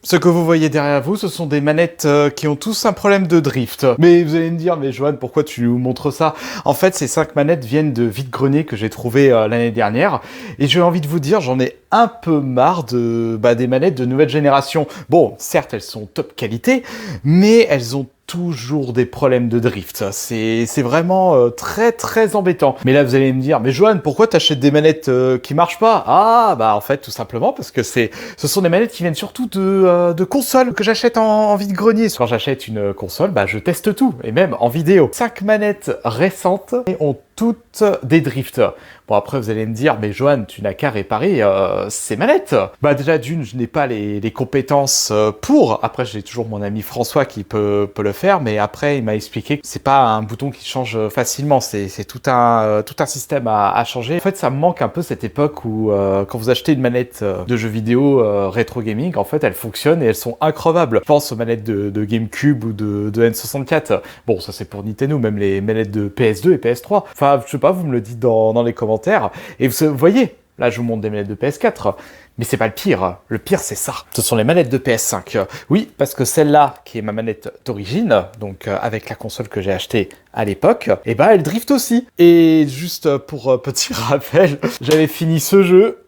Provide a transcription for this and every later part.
Ce que vous voyez derrière vous, ce sont des manettes qui ont tous un problème de drift. Mais vous allez me dire, mais Johan, pourquoi tu nous montres ça? En fait, ces 5 manettes viennent de vide-grenier que j'ai trouvé l'année dernière. Et j'ai envie de vous dire, j'en ai un peu marre des manettes de nouvelle génération. Bon, certes, elles sont top qualité, mais elles ont toujours des problèmes de drift. C'est vraiment très très embêtant. Mais là, vous allez me dire, mais Johan, pourquoi t'achètes des manettes qui marchent pas? Ah, bah en fait, tout simplement parce que ce sont des manettes qui viennent surtout de consoles que j'achète en vide-grenier. Quand j'achète une console, bah je teste tout, et même en vidéo. 5 manettes récentes ont toutes des drifts. Bon, après, vous allez me dire, mais Johan, tu n'as qu'à réparer ces manettes. Bah déjà, d'une, je n'ai pas les compétences pour. Après, j'ai toujours mon ami François qui peut le faire, mais après, il m'a expliqué que c'est pas un bouton qui change facilement. C'est tout un système à changer. En fait, ça me manque un peu cette époque où, quand vous achetez une manette de jeux vidéo rétro gaming, en fait, elles fonctionnent et elles sont increvables. Je pense aux manettes de GameCube ou de N64. Bon, ça c'est pour Nintendo, même les manettes de PS2 et PS3. Enfin, je sais pas, vous me le dites dans les commentaires. Et vous voyez, là je vous montre des manettes de PS4, mais c'est pas le pire. Le pire c'est ça. Ce sont les manettes de PS5. Oui, parce que celle-là, qui est ma manette d'origine, donc avec la console que j'ai achetée à l'époque, et ben elle drift aussi. Et juste pour petit rappel, j'avais fini ce jeu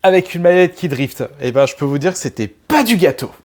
avec une manette qui drift. Et ben je peux vous dire que c'était pas du gâteau.